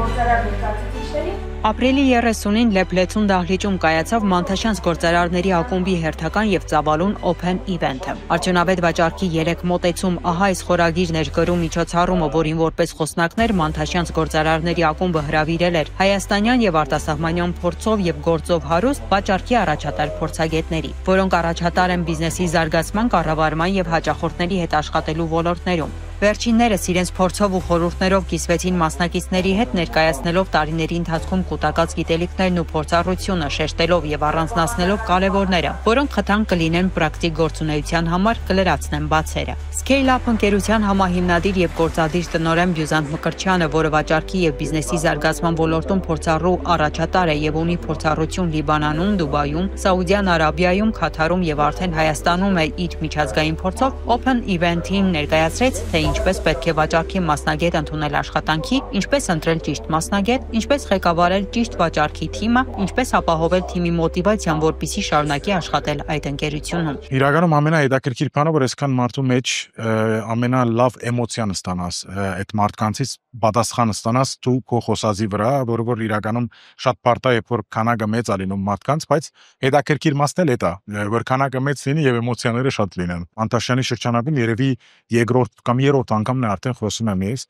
գործարար ներկայացուցիչներին։ Ապրիլի 30-ին Լեփլեցուն դահլիճում կայացավ Մանթաշյանց գործարարների ակումբի հերթական եւ ծավալուն Open Event-ը։ Արդյունավետ վաճառքի 3 մոտեցում, ահա այս խորագիրն էր գրում միջոցառումը, որին որպես խոսնակներ Մանթաշյանց գործարարների ակումբը հրավիրել էր հայաստանյան եւ արտասահմանյան փորձով եւ գործով հարուստ վաճառքի առաջատար փորձագետների, որոնք առաջատար են բիզնեսի զարգացման, կառավարման եւ հաճախորդների հետ աշխատելու ոլորտներում։ Վերջիններս իրենց փորձով ու խորհուրդներով կիսվեցին մասնակիցների հետ, ներկայացնելով տարիների ընթացքում կուտակած գիտելիքներն ու փորձառությունը, շեշտելով եւ առանձնացնելով կարևորները, որոնք խթան կլինեն պրակտիկ գործունեության համար, կլրացնեն բացերը։ Scale Up ընկերության համահիմնադիր եւ գործադիր տնօրեն Բյուզանտ Մկրտչյանը, որը վաճառքի եւ բիզնեսի զարգացման ոլորտում փորձառու առաջատար է եւ ունի փորձառություն Լիբանանում, Դուբայում, Սաուդյան Արաբիայում, Քաթարում եւ արդեն Հայաստանում է իր միջազգային փորձով, Open Event-ին ներկայացրեց, թե ինչպես պետք է վաճառքի մասնագետ ընդունել աշխատանքի, ինչպես ընտրել ճիշտ մասնագետ, ինչպես ղեկավարել ճիշտ վաճառքի թիմը, ինչպես ապահովել թիմի մոտիվացիան, որպեսզի շարունակի աշխատել այդ ընկերությունում։ Իրականում ամենահետաքրքիր բանը, որ այսքան մարդու մեջ ամենալավ էմոցիան ստանաս, այդ մարդկանցից պատասխան ստանաս դու քո խոսածի վրա, որ իրականում շատ բարդ է, երբ որ քանակը մեծ է լինում մարդկանց, բայց հետաքրքիր մասն էլ է, որ քանակը մեծ լինի եւ էմոցիաները շատ լինեն։ Մանթաշյանի շրջանակում երևի երկրորդ կամ երրորդ անգամն է արդեն խոսում եմ ես,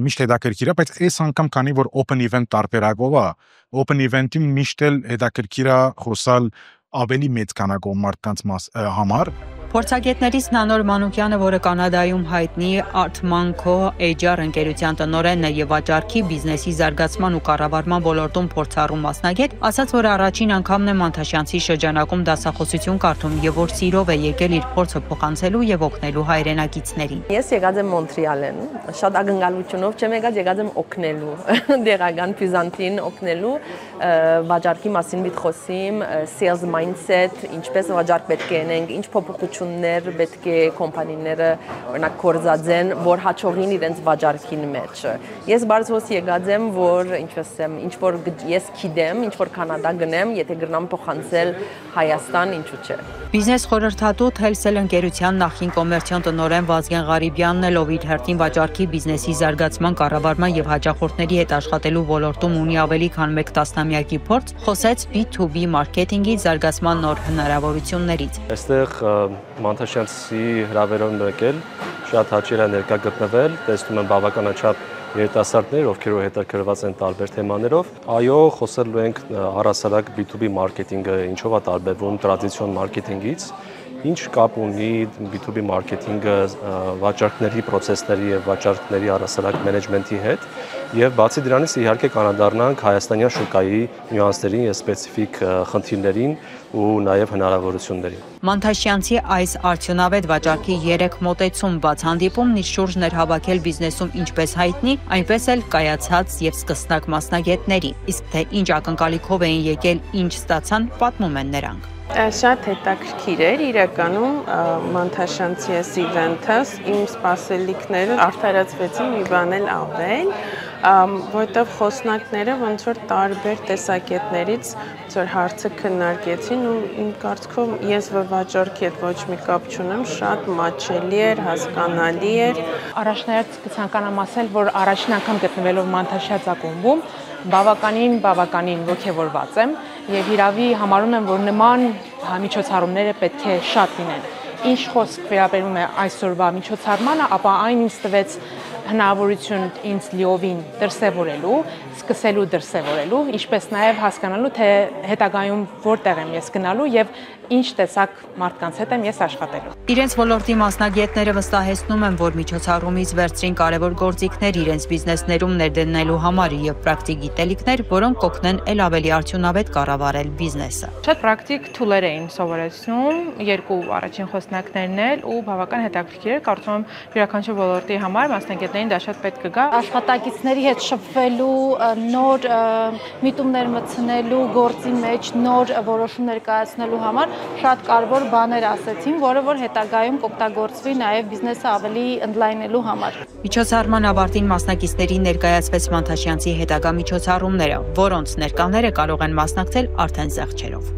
միշտ հետաքրքիր է, բայց այս անգամ քանի որ Open Event տարբերակով է, Open Event-ին միշտ էլ հետաքրքիր է խոսալ ավելի մեծ քանակով մարդկանց համար։ Փորձագետներից Նանոր Մանուկյանը, որը Կանադայում հայտնի Artmanco HR ընկերության տնօրենն է եւ վաճառքի, բիզնեսի զարգացման ու կառավարման ոլորտում փորձառու մասնագետ, ասաց, որ առաջին անգամն է Մանթաշյանցի շրջանակում դասախոսություն կարդում եւ որ սիրով է եկել իր փորձը փոխանցելու եւ օգնելու հայրենակիցներին։ Ես եկած եմ Մոնտրեալեն, շատ ակնկալությունով չեմ եկած եմ օգնելու, դեղական Բյուզանտին օգնելու, վաճառքի մասին մի խոսիմ, sales mindset, ինչպես վաճառք պետք է անենք, ինչ փոփոխություններ պետք է կոմպանիները օրինակ կորզածեն, որ հաջողին իրենց վաճառքին մեջ։ Ես բարձրոց եկած եմ, որ ինչպես եմ, ինչ որ ես գիտեմ, ինչ որ Կանադա գնեմ, եթե գրնամ փոխանցել Հայաստան, ինչու՞ չէ։ Բիզնես խորհրդատու Telcel ընկերության նախին կոմերցիոն տնօրեն Վազգեն Ղարիբյանն էլ, ով իր հերթին վաճառքի, բիզնեսի զարգացման, կառավարման եւ հաճախորդների հետ աշխատելու ոլորտում ունի ավելի քան 1 տասնամյակի փորձ, խոսեց B2B մարքեթինգի զարգացման նոր հնարավորություններից։ Այստեղ Մանթաշյանցի հրավերով եկել, շատ հաճելի է ներկա գտնվել, տեսնում եմ բավականաչափ երիտասարդներ, ովքեր հետաքրքրված են տարբեր թեմաներով։ Այո, խոսելու ենք առհասարակ B2B մարքեթինգը ինչով է տարբերվում տրադիցիոն մարքեթինգից, ինչ կապ ունի B2B մարքեթինգը վաճառքների պրոցեսների եւ վաճառքների առհասարակ մենեջմենթի հետ, եւ բացի դրանից իհարկե կանադառնանք հայաստանյան շուկայի նյուանսներին եւ սպეციფიկ խնդիրներին ու նաեւ հնարավորություններին։ Մանթաշյանցի այս արդյունավետ վաճառքի 3 մոտեցում բաց հանդիպումն իր շուրջն էր հավաքել բիզնեսում ինչպես հայտնի, այնպես էլ կայացած եւ սկսնակ մասնագետների, իսկ թե ինչ ակնկալիքով էին եկել, ինչ ստացան, պատմում են նրանք։ Շատ հետաքրքիր էր իրականում Մանթաշյանցի այս իվենթը, իմ սպասելիքները արդարացվեցին մի բան էլ ավել, որտեղ խոսնակները ոնց որ տարբեր տեսակետներից ոնց որ հարցը քննարկեցին ու իմ կարծիքով ես վաճառքի հետ ոչ մի կապ չունեմ, շատ մատչելի էր, հասկանալի էր։ Առաջնայերց կցանկանամ ասել, որ առաջին անգամ գտնվելով Մանթաշյաց ակումբում բավականին ոգևորված եմ եւ իրավի համարում եմ, որ նման միջոցառումները պետք է շատ լինեն։ Ինչ խոսք վերաբերում է այսօրվա միջոցառմանը, ապա այն ինձ տվեց հնարավորություն ինձ լիովին դրսևորելու, սկսելու դրսևորելու, ինչպես նաև հասկանալու, թե հետագայում որտեղ եմ ես գնալու եւ ինչ տեսակ մարդկանց հետ եմ ես աշխատելու։ Իրենց ոլորտի մասնագետները վստահեցնում են, որ միջոցառումից վերցրին կարևոր գործիքներ իրենց բիզնեսներում ներդնելու համար եւ պրակտիկ գիտելիքներ, որոնք կօգնեն ել ավելի արդյունավետ կառավարել բիզնեսը։ Շատ պրակտիկ թուլեր էին սովորեցնում, երկու առաջին խոսնակներն էլ ու բավական հետաքրքիր էր, կարծում եմ յուրաքանչյուր ոլորտի համար մասնագետներին դա շատ պետք կգա։ Աշխատակիցների հետ շփվելու, նոր միտումներ մտցնելու, գործի մեջ նոր որոշումներ կայացնելու համար շատ կարևոր բաներ ասեցին, որը որ հետագայում կօգտագործվի նաև բիզնեսը ավելի ընդլայնելու համար։ Միջոցառման ավարտին մասնակիցներին ներկայացվեց Մանթաշյանցի հետագա միջոցառումները, որոնց ներկաները կարող են մասնակցել արդեն զեղչերով։